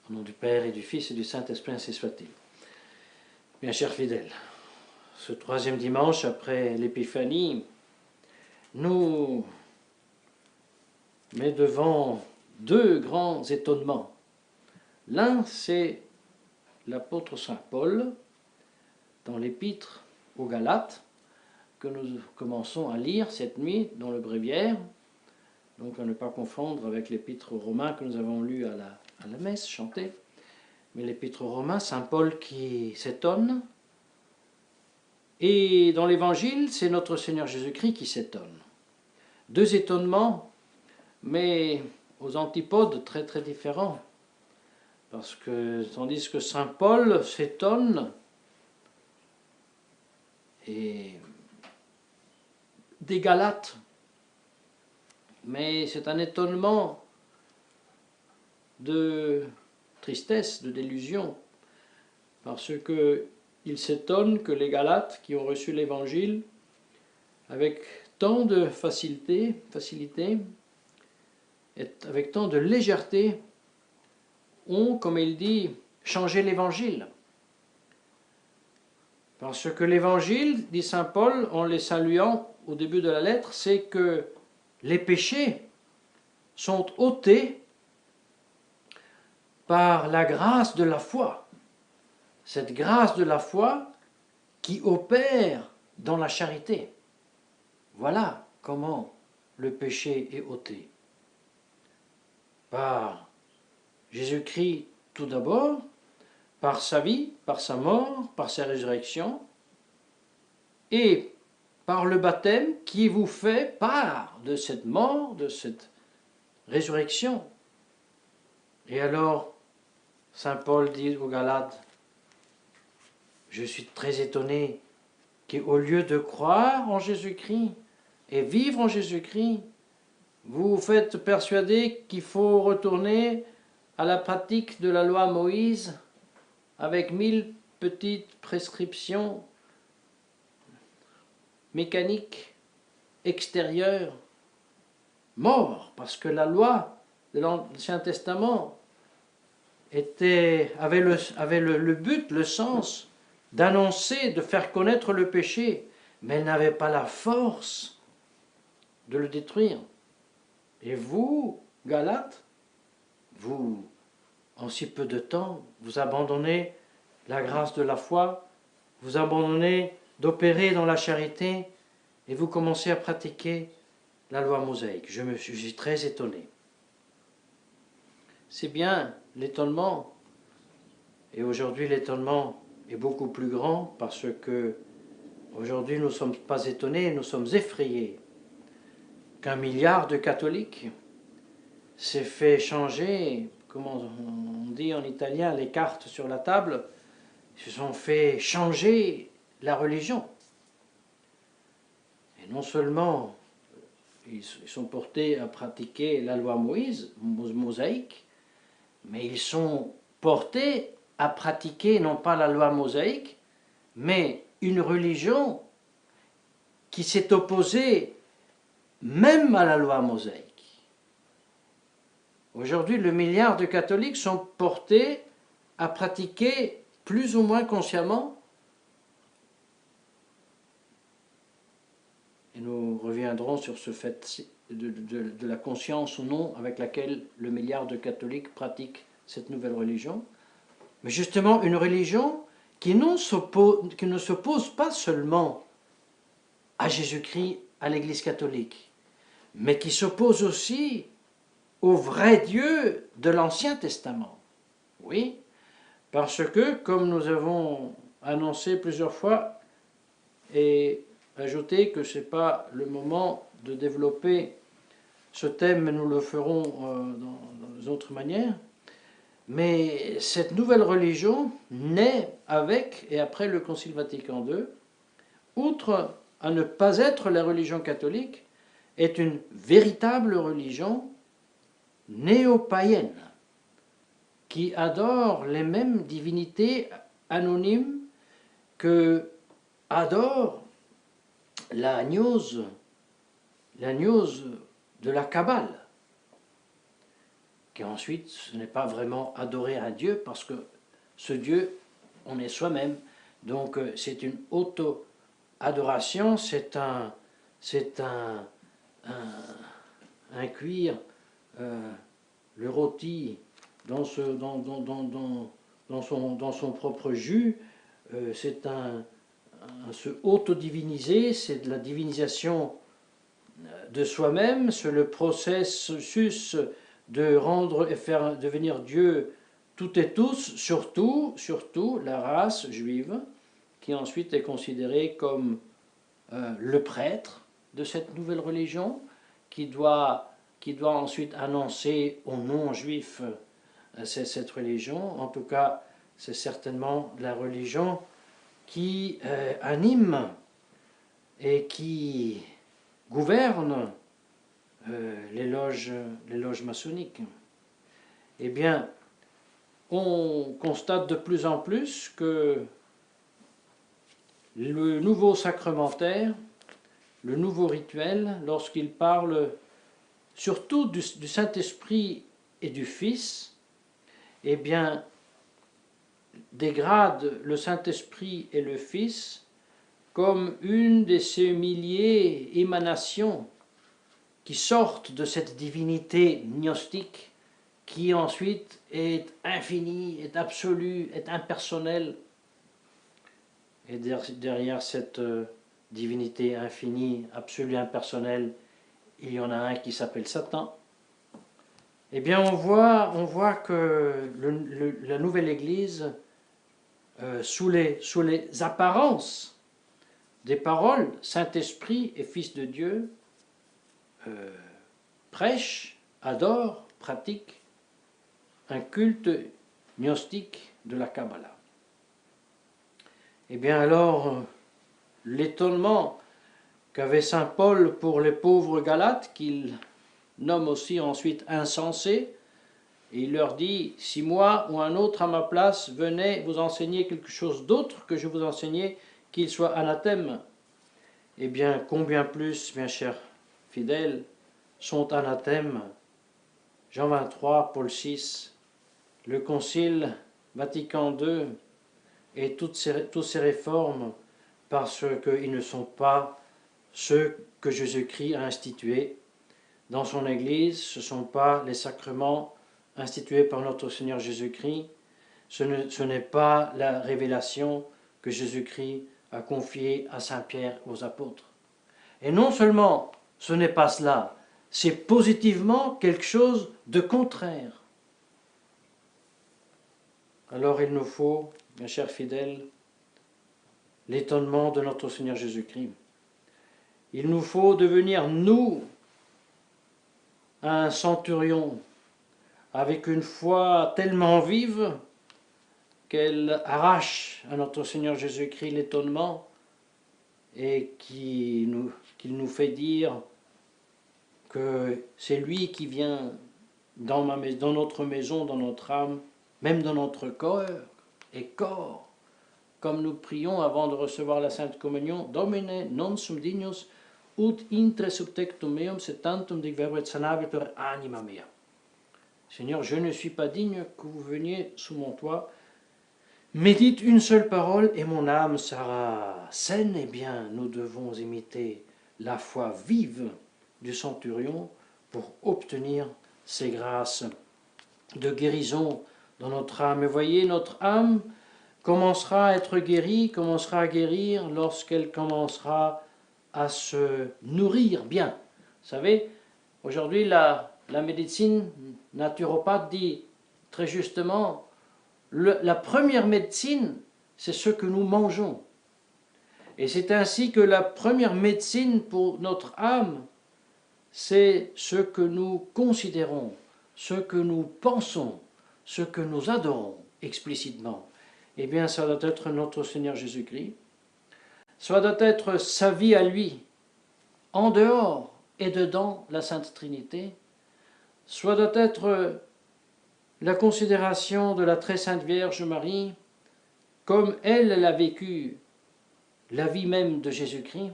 Au nom du Père et du Fils et du Saint-Esprit, ainsi soit-il. Bien chers fidèles, ce troisième dimanche après l'Épiphanie nous met devant deux grands étonnements. L'un, c'est l'apôtre Saint Paul dans l'épître aux Galates que nous commençons à lire cette nuit dans le bréviaire, donc à ne pas confondre avec l'épître aux Romains que nous avons lu à la messe chantée. Mais l'épître aux Romains, Saint Paul qui s'étonne. Et dans l'Évangile, c'est notre Seigneur Jésus-Christ qui s'étonne. Deux étonnements, mais aux antipodes très très différents. Parce que tandis que Saint Paul s'étonne et des Galates, mais c'est un étonnement de tristesse, de délusion, parce qu'il s'étonne que les Galates qui ont reçu l'Évangile avec tant de facilité et avec tant de légèreté, ont, comme il dit, changé l'Évangile. Parce que l'Évangile, dit Saint Paul en les saluant au début de la lettre, c'est que les péchés sont ôtés par la grâce de la foi. Cette grâce de la foi qui opère dans la charité. Voilà comment le péché est ôté. Par Jésus-Christ tout d'abord, par sa vie, par sa mort, par sa résurrection, et par le baptême qui vous fait part de cette mort, de cette résurrection. Et alors, Saint Paul dit aux Galates, je suis très étonné qu'au lieu de croire en Jésus-Christ et vivre en Jésus-Christ, vous vous faites persuader qu'il faut retourner à la pratique de la loi Moïse avec 1000 petites prescriptions mécaniques extérieures, morts, parce que la loi de l'Ancien Testament avait le but, le sens d'annoncer, de faire connaître le péché, mais elle n'avait pas la force de le détruire. Et vous, Galates, vous, en si peu de temps, vous abandonnez la grâce de la foi, vous abandonnez d'opérer dans la charité, et vous commencez à pratiquer la loi mosaïque. Je suis très étonné. C'est bien l'étonnement, et aujourd'hui l'étonnement est beaucoup plus grand parce que aujourd'hui nous ne sommes pas étonnés, nous sommes effrayés qu'un milliard de catholiques s'est fait changer, comment on dit en italien, les cartes sur la table, se sont fait changer la religion. Et non seulement ils sont portés à pratiquer la loi mosaïque, mais ils sont portés à pratiquer non pas la loi mosaïque, mais une religion qui s'est opposée même à la loi mosaïque. Aujourd'hui, le milliard de catholiques sont portés à pratiquer plus ou moins consciemment, et nous reviendrons sur ce fait de la conscience ou non avec laquelle le milliard de catholiques pratiquent cette nouvelle religion, mais justement une religion qui ne s'oppose pas seulement à Jésus-Christ, à l'Église catholique, mais qui s'oppose aussi au vrai Dieu de l'Ancien Testament. Oui, parce que, comme nous avons annoncé plusieurs fois et ajouté que ce n'est pas le moment de développer ce thème, mais nous le ferons dans d'autres manières, mais cette nouvelle religion naît avec et après le Concile Vatican II, outre à ne pas être la religion catholique, est une véritable religion néo-païenne qui adore les mêmes divinités anonymes que adore la gnose de la Kabbale, qu'ensuite ce n'est pas vraiment adorer un Dieu, parce que ce Dieu, on est soi-même. Donc c'est une auto-adoration, c'est un cuire le rôti dans son propre jus, c'est se auto-diviniser, c'est de la divinisation de soi-même, c'est le processus de rendre et faire devenir Dieu toutes et tous, surtout la race juive, qui ensuite est considérée comme le prêtre de cette nouvelle religion, qui doit ensuite annoncer aux non-juifs cette religion. En tout cas, c'est certainement la religion qui anime et qui gouverne les loges maçonniques. Eh bien, on constate de plus en plus que le nouveau sacrementaire, le nouveau rituel, lorsqu'il parle surtout du Saint-Esprit et du Fils, eh bien, dégrade le Saint-Esprit et le Fils comme une de ces milliers émanations qui sortent de cette divinité gnostique, qui ensuite est infinie, est absolue, est impersonnelle. Et derrière cette divinité infinie, absolue, impersonnelle, il y en a un qui s'appelle Satan. Eh bien, on voit que la nouvelle Église, sous les apparences des paroles, Saint-Esprit et Fils de Dieu, prêche, adore, pratique un culte gnostique de la Kabbalah. Eh bien alors, l'étonnement qu'avait saint Paul pour les pauvres Galates, qu'il nomme aussi ensuite insensés, et il leur dit, si moi ou un autre à ma place venait vous enseigner quelque chose d'autre que je vous enseignais, qu'il soit anathème. Eh bien, combien plus, mes chers fidèles, sont anathèmes Jean 23, Paul VI, le Concile Vatican II et toutes ces réformes, parce qu'ils ne sont pas ceux que Jésus-Christ a institués dans son Église. Ce ne sont pas les sacrements institués par notre Seigneur Jésus-Christ. Ce n'est pas la révélation que Jésus-Christ a confiée à Saint Pierre et aux apôtres. Et non seulement ce n'est pas cela, c'est positivement quelque chose de contraire. Alors il nous faut, mes chers fidèles, l'étonnement de notre Seigneur Jésus-Christ. Il nous faut devenir, nous, un centurion, avec une foi tellement vive qu'elle arrache à notre Seigneur Jésus-Christ l'étonnement et qu'il nous fait dire que c'est lui qui vient dans notre maison, dans notre âme, même dans notre corps, comme nous prions avant de recevoir la Sainte Communion, Domine non sum dignus ut intre subtectum meum se tantum dic verbet sanabitur anima mea. Seigneur, je ne suis pas digne que vous veniez sous mon toit, mais dites une seule parole et mon âme sera saine. Eh bien, nous devons imiter la foi vive du centurion pour obtenir ces grâces de guérison dans notre âme. Et voyez, notre âme commencera à être guérie, commencera à guérir lorsqu'elle commencera à se nourrir bien. Vous savez, aujourd'hui, la médecine naturopathe dit très justement, la première médecine, c'est ce que nous mangeons. Et c'est ainsi que la première médecine pour notre âme, c'est ce que nous considérons, ce que nous pensons, ce que nous adorons explicitement. Eh bien, ça doit être notre Seigneur Jésus-Christ. Ça doit être sa vie à lui, en dehors et dedans la Sainte Trinité. Soit doit être la considération de la très sainte Vierge Marie, comme elle a vécu la vie même de Jésus-Christ,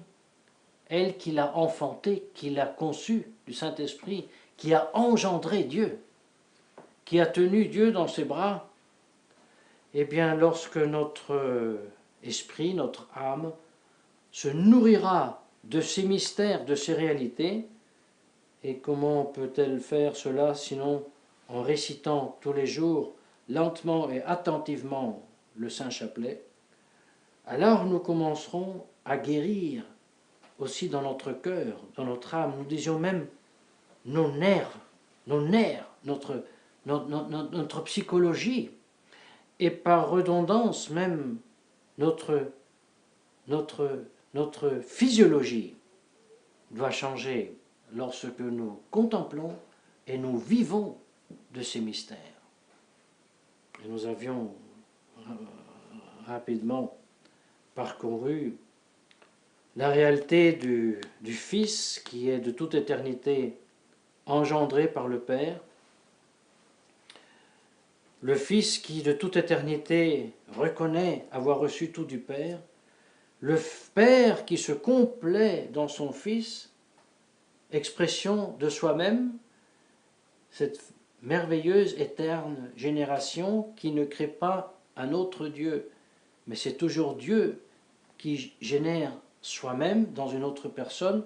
elle qui l'a enfanté, qui l'a conçu du Saint-Esprit, qui a engendré Dieu. qui a tenu Dieu dans ses bras, eh bien, lorsque notre esprit, notre âme, se nourrira de ces mystères, de ces réalités, et comment peut-elle faire cela sinon en récitant tous les jours, lentement et attentivement, le Saint Chapelet, alors nous commencerons à guérir aussi dans notre cœur, dans notre âme, nous disions même nos nerfs, notre psychologie, et par redondance même notre physiologie doit changer lorsque nous contemplons et nous vivons de ces mystères. Et nous avions rapidement parcouru la réalité du Fils qui est de toute éternité engendré par le Père, le Fils qui de toute éternité reconnaît avoir reçu tout du Père, le Père qui se complaît dans son Fils, expression de soi-même, cette merveilleuse, éterne génération qui ne crée pas un autre Dieu, mais c'est toujours Dieu qui génère soi-même dans une autre personne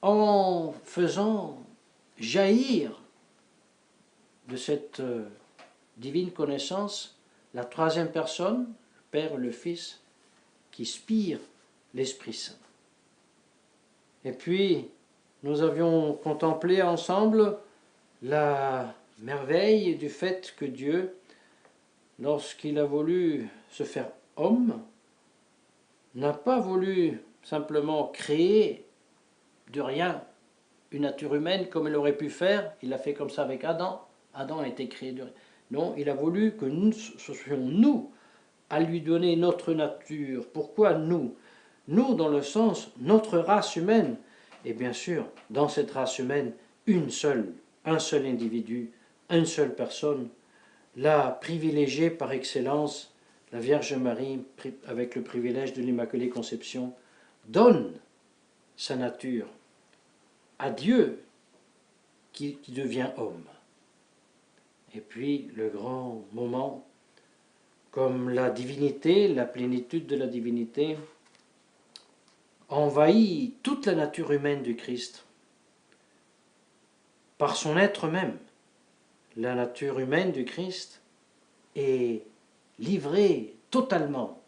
en faisant jaillir de cette divine connaissance la troisième personne, le Père et le Fils, qui spire l'Esprit Saint. Et puis, nous avions contemplé ensemble la merveille du fait que Dieu, lorsqu'il a voulu se faire homme, n'a pas voulu simplement créer de rien une nature humaine comme il aurait pu faire. Il l'a fait comme ça avec Adam. Adam a été créé de rien. Non, il a voulu que ce soyons nous à lui donner notre nature. Pourquoi nous? Nous, dans le sens, notre race humaine. Et bien sûr, dans cette race humaine, un seul individu, une seule personne, la privilégiée par excellence, la Vierge Marie, avec le privilège de l'Immaculée Conception, donne sa nature à Dieu qui devient homme. Et puis le grand moment, comme la divinité, la plénitude de la divinité, envahit toute la nature humaine du Christ par son être même. La nature humaine du Christ est livrée totalement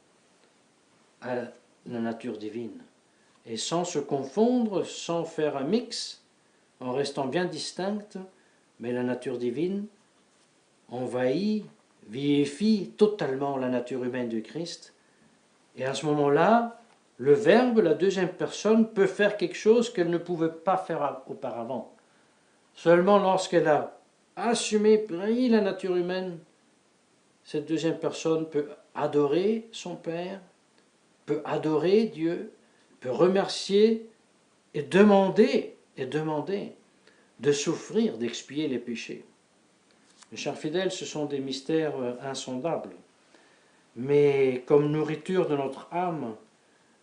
à la nature divine, et sans se confondre, sans faire un mix, en restant bien distincte, mais la nature divine envahit, vivifie totalement la nature humaine du Christ, et à ce moment-là, le Verbe, la deuxième personne, peut faire quelque chose qu'elle ne pouvait pas faire auparavant. Seulement lorsqu'elle a assumé, pris la nature humaine, cette deuxième personne peut adorer son Père, peut adorer Dieu, peut remercier et demander de souffrir, d'expier les péchés. Mes chers fidèles, ce sont des mystères insondables, mais comme nourriture de notre âme,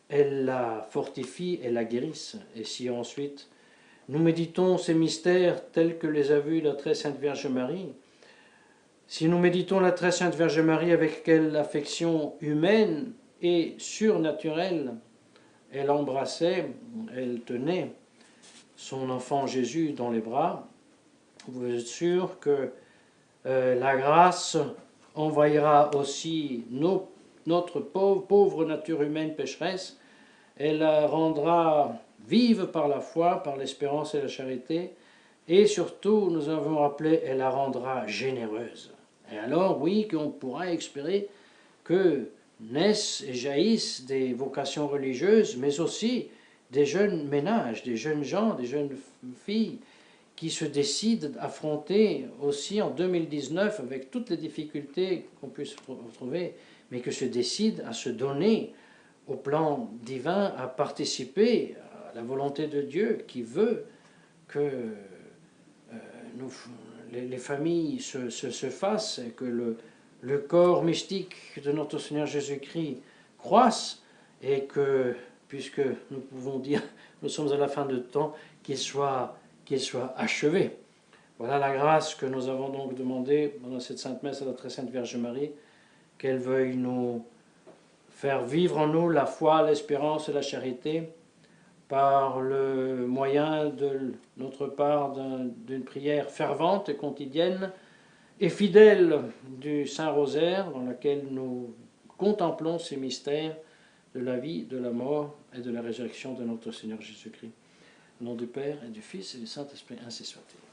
elles la fortifient et la guérissent. Et si ensuite nous méditons ces mystères tels que les a vus la très sainte Vierge Marie, si nous méditons la très sainte Vierge Marie avec quelle affection humaine et surnaturelle elle embrassait, elle tenait son enfant Jésus dans les bras, vous êtes sûr que la grâce envahira aussi notre pauvre nature humaine pécheresse, elle la rendra vive par la foi, par l'espérance et la charité, et surtout, nous avons rappelé, elle la rendra généreuse. Et alors, oui, qu'on pourra espérer que naissent et jaillissent des vocations religieuses, mais aussi des jeunes ménages, des jeunes gens, des jeunes filles, qui se décident à affronter aussi en 2019, avec toutes les difficultés qu'on puisse trouver, mais que se décident à se donner au plan divin, à participer à la volonté de Dieu qui veut que les familles se fassent et que le corps mystique de notre Seigneur Jésus-Christ croisse et que, puisque nous pouvons dire nous sommes à la fin de temps, qu'il soit achevé. Voilà la grâce que nous avons donc demandée pendant cette Sainte Messe à la Très Sainte Vierge Marie, qu'elle veuille nous faire vivre en nous la foi, l'espérance et la charité par le moyen de notre part d'une prière fervente et quotidienne et fidèle du Saint-Rosaire, dans laquelle nous contemplons ces mystères de la vie, de la mort et de la résurrection de notre Seigneur Jésus-Christ. Au nom du Père et du Fils et du Saint-Esprit, ainsi soit-il.